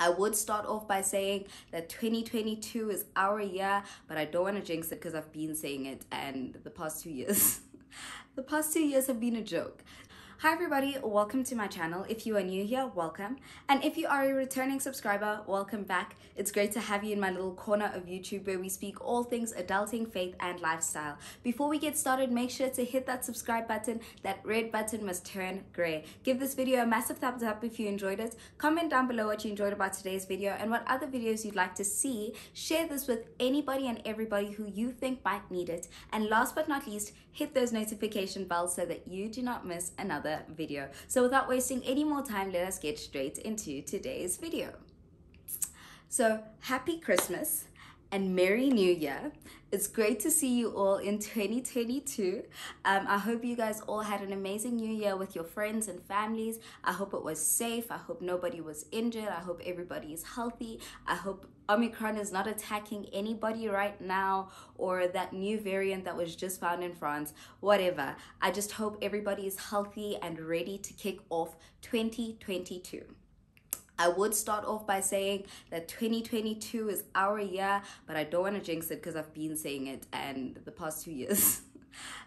I would start off by saying that 2022 is our year, but I don't want to jinx it because I've been saying it, and the past 2 years, the past 2 years have been a joke. Hi everybody, welcome to my channel. If you are new here, welcome. And if you are a returning subscriber, welcome back. It's great to have you in my little corner of YouTube where we speak all things adulting, faith, and lifestyle. Before we get started, make sure to hit that subscribe button. That red button must turn gray. Give this video a massive thumbs up if you enjoyed it. Comment down below what you enjoyed about today's video and what other videos you'd like to see. Share this with anybody and everybody who you think might need it. And last but not least, hit those notification bells so that you do not miss another video. So without wasting any more time, let us get straight into today's video. So happy Christmas and Merry New Year. It's great to see you all in 2022. I hope you guys all had an amazing new year with your friends and families. I hope it was safe. I hope nobody was injured. I hope everybody is healthy. I hope Omicron is not attacking anybody right now, or that new variant that was just found in France, whatever. I just hope everybody is healthy and ready to kick off 2022. I would start off by saying that 2022 is our year, but I don't want to jinx it because I've been saying it, and the past 2 years,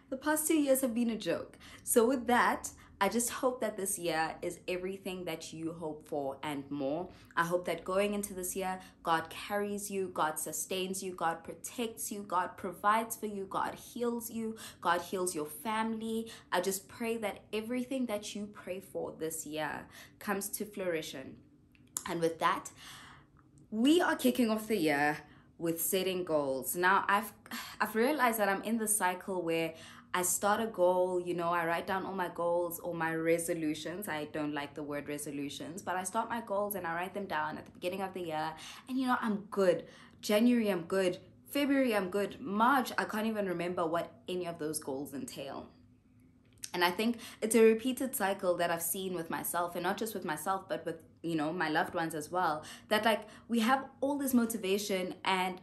the past 2 years have been a joke. So with that, I just hope that this year is everything that you hope for and more. I hope that going into this year, God carries you, God sustains you, God protects you, God provides for you, God heals you, God heals your family. I just pray that everything that you pray for this year comes to fruition. And with that, we are kicking off the year with setting goals. Now, I've realized that I'm in the cycle where I start a goal, you know, I write down all my goals or my resolutions. I don't like the word resolutions, but I start my goals and I write them down at the beginning of the year. And, you know, I'm good. January, I'm good. February, I'm good. March, I can't even remember what any of those goals entail. And I think it's a repeated cycle that I've seen with myself, and not just with myself, but with, you know, my loved ones as well. That like we have all this motivation and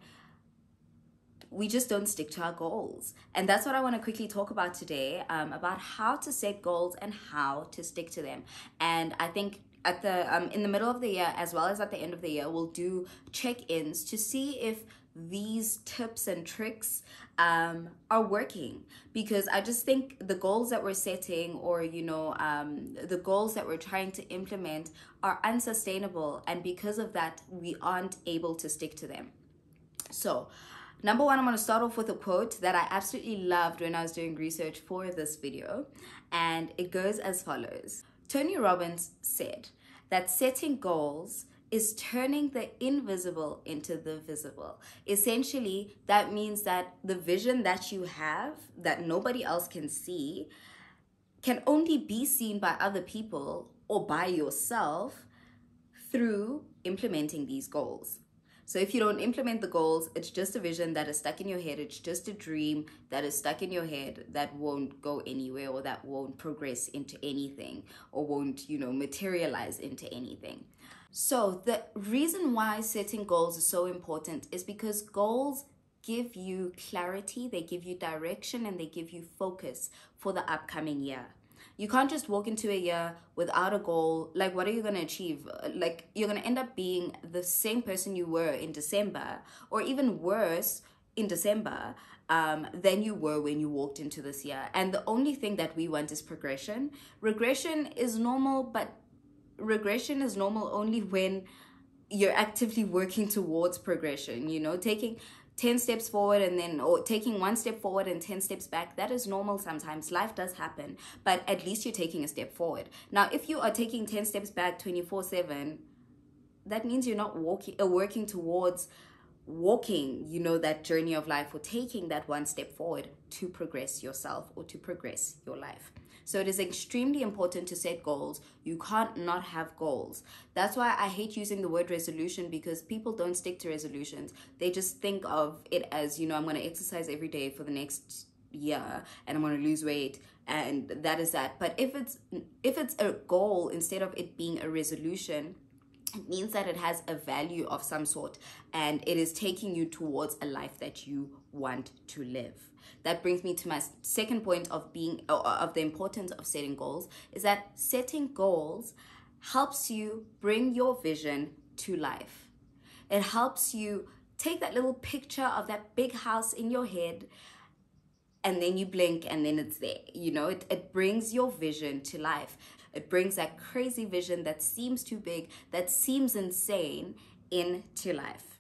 we just don't stick to our goals. And that's what I want to quickly talk about today, about how to set goals and how to stick to them. And I think at the in the middle of the year as well as at the end of the year, we'll do check-ins to see if these tips and tricks are working, because I just think the goals that we're setting, or you know, the goals that we're trying to implement are unsustainable, and because of that we aren't able to stick to them. So number one, I'm going to start off with a quote that I absolutely loved when I was doing research for this video, and it goes as follows. Tony Robbins said that setting goals is turning the invisible into the visible. Essentially, that means that the vision that you have that nobody else can see can only be seen by other people or by yourself through implementing these goals. So if you don't implement the goals, it's just a vision that is stuck in your head. It's just a dream that is stuck in your head that won't go anywhere, or that won't progress into anything, or won't, you know, materialize into anything. So the reason why setting goals is so important is because goals give you clarity, they give you direction, and they give you focus for the upcoming year. You can't just walk into a year without a goal. Like, what are you going to achieve? Like, you're going to end up being the same person you were in December, or even worse in December than you were when you walked into this year. And the only thing that we want is progression. Regression is normal, but regression is normal only when you're actively working towards progression. You know, taking 10 steps forward and then, or taking 1 step forward and 10 steps back, that is normal sometimes. Life does happen, but at least you're taking a step forward. Now, if you are taking 10 steps back 24/7, that means you're not working towards walking, you know, that journey of life, or taking that 1 step forward to progress yourself or to progress your life. So it is extremely important to set goals. You can't not have goals. That's why I hate using the word resolution, because people don't stick to resolutions. They just think of it as, you know, I'm going to exercise every day for the next year and I'm going to lose weight, and that is that. But if it's a goal instead of it being a resolution, it means that it has a value of some sort, and it is taking you towards a life that you want to live. That brings me to my second point of the importance of setting goals, is that setting goals helps you bring your vision to life. It helps you take that little picture of that big house in your head, and then you blink and then it's there. You know, it brings your vision to life. It brings that crazy vision that seems too big, that seems insane, into life.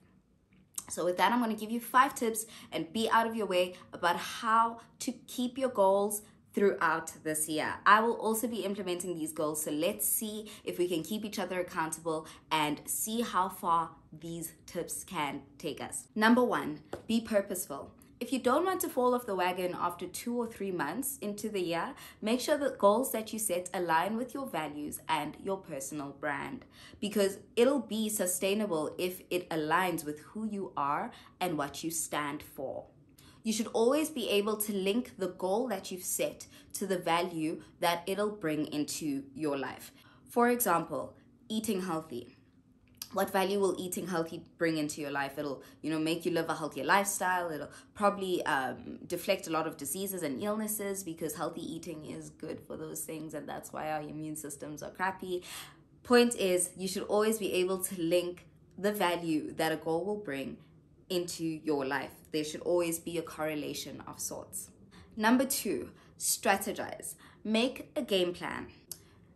So with that, I'm going to give you 5 tips and be out of your way about how to keep your goals throughout this year. I will also be implementing these goals, so let's see if we can keep each other accountable and see how far these tips can take us. Number 1, be purposeful. If you don't want to fall off the wagon after 2 or 3 months into the year, make sure that goals that you set align with your values and your personal brand, because it'll be sustainable if it aligns with who you are and what you stand for. You should always be able to link the goal that you've set to the value that it'll bring into your life. For example, eating healthy. What value will eating healthy bring into your life? It'll, make you live a healthier lifestyle. It'll probably deflect a lot of diseases and illnesses, because healthy eating is good for those things, and that's why our immune systems are crappy. Point is, you should always be able to link the value that a goal will bring into your life. There should always be a correlation of sorts. Number 2, strategize. Make a game plan.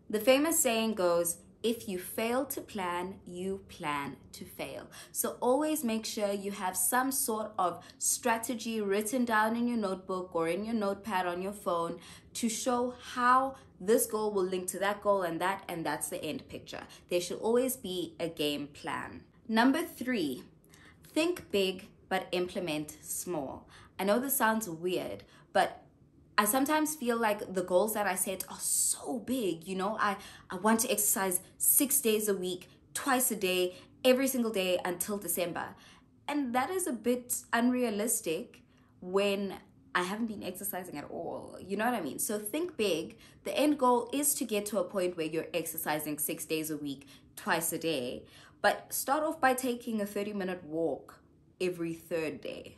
The famous saying goes, if you fail to plan, you plan to fail. So always make sure you have some sort of strategy written down in your notebook or in your notepad on your phone to show how this goal will link to that goal, and that's the end picture. There should always be a game plan. Number 3, think big but implement small. I know this sounds weird, but I sometimes feel like the goals that I set are so big. I want to exercise 6 days a week, twice a day, every single day until December. And that is a bit unrealistic when I haven't been exercising at all. You know what I mean? So think big. The end goal is to get to a point where you're exercising 6 days a week, twice a day. But start off by taking a 30-minute walk every 3rd day.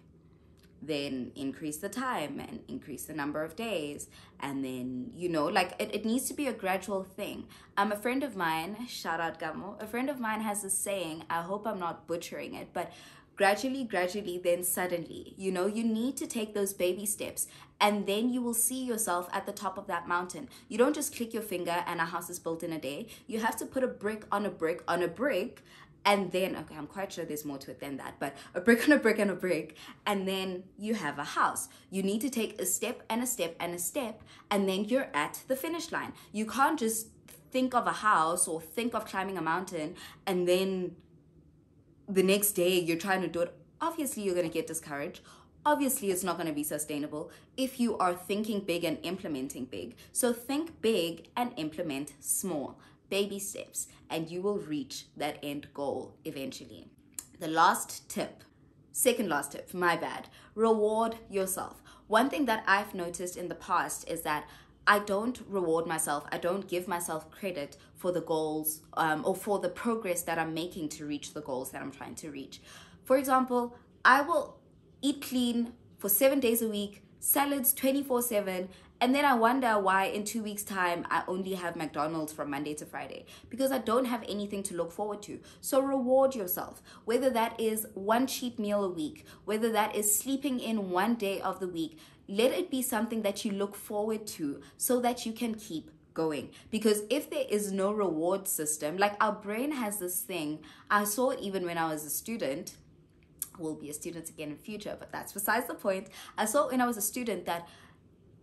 Then increase the time and increase the number of days. And then, it needs to be a gradual thing. A friend of mine, shout out Gamo, a friend of mine has this saying, I hope I'm not butchering it, but gradually, then suddenly. You need to take those baby steps, and then you will see yourself at the top of that mountain. You don't just click your finger and a house is built in a day. You have to put a brick on a brick on a brick. And then, okay, I'm quite sure there's more to it than that, but a brick on a brick and a brick, and then you have a house. You need to take a step and a step and a step, and then you're at the finish line. You can't just think of a house or think of climbing a mountain, and then the next day you're trying to do it. Obviously, you're going to get discouraged. Obviously, it's not going to be sustainable if you are thinking big and implementing big. So think big and implement small. Baby steps, and you will reach that end goal eventually. The last tip, second last tip, my bad, reward yourself. One thing that I've noticed in the past is that I don't reward myself. I don't give myself credit for the goals or for the progress that I'm making to reach the goals that I'm trying to reach. For example, I will eat clean for 7 days a week, salads 24/7, and then I wonder why in 2 weeks' time I only have McDonald's from Monday to Friday, because I don't have anything to look forward to. So reward yourself, whether that is one cheat meal a week, whether that is sleeping in 1 day of the week. Let it be something that you look forward to so that you can keep going. Because if there is no reward system, like our brain has this thing, I saw it even when I was a student. Will be a student again in future, but that's besides the point. I saw when I was a student that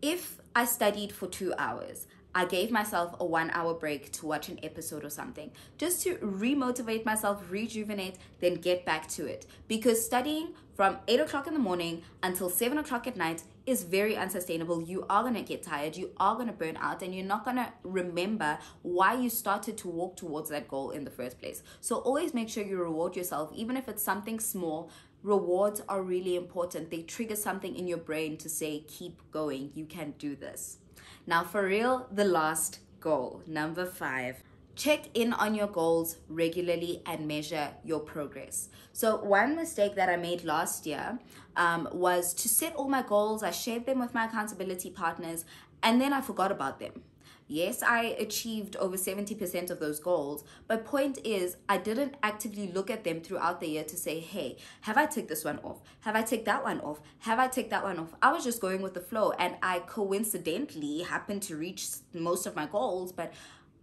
if I studied for 2 hours, I gave myself a 1 hour break to watch an episode or something, just to remotivate myself, rejuvenate, then get back to it. Because studying from 8 o'clock in the morning until 7 o'clock at night is very unsustainable. You are going to get tired, you are going to burn out, and you're not going to remember why you started to walk towards that goal in the first place. So always make sure you reward yourself, even if it's something small. Rewards are really important. They trigger something in your brain to say, keep going, you can do this. Now for real, the last goal, number 5. Check in on your goals regularly and measure your progress. So one mistake that I made last year was to set all my goals. I shared them with my accountability partners, and then I forgot about them. Yes, I achieved over 70% of those goals, but point is, I didn't actively look at them throughout the year to say, hey, have I ticked this one off? Have I ticked that one off? Have I ticked that one off? I was just going with the flow, and I coincidentally happened to reach most of my goals, but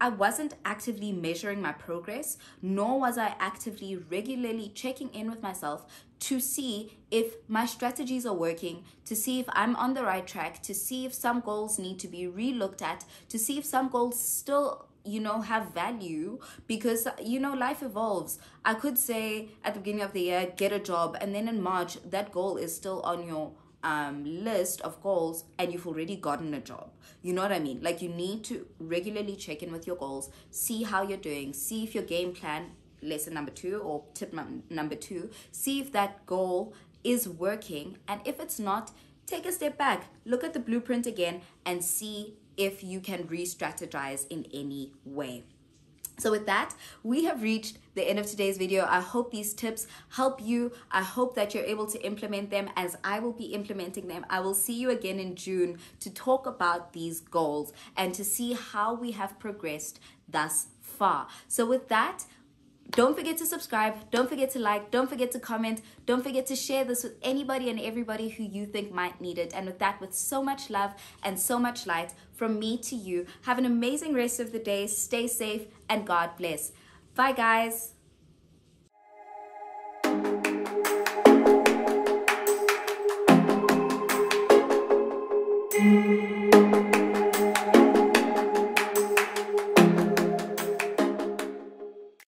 I wasn't actively measuring my progress, nor was I actively regularly checking in with myself to see if my strategies are working, to see if I'm on the right track, to see if some goals need to be re-looked at, to see if some goals still have value, because life evolves. I could say at the beginning of the year, get a job, and then in March that goal is still on your list of goals and you've already gotten a job. You know what I mean? Like, you need to regularly check in with your goals, see how you're doing, see if your game plan, lesson number 2 or tip number 2, see if that goal is working, and if it's not, take a step back, look at the blueprint again, and see if you can re-strategize in any way. So with that, we have reached the end of today's video. I hope these tips help you. I hope that you're able to implement them as I will be implementing them. I will see you again in June to talk about these goals and to see how we have progressed thus far. So with that, don't forget to subscribe, don't forget to like, don't forget to comment, don't forget to share this with anybody and everybody who you think might need it. And with that, with so much love and so much light from me to you, have an amazing rest of the day, stay safe, and God bless. Bye guys.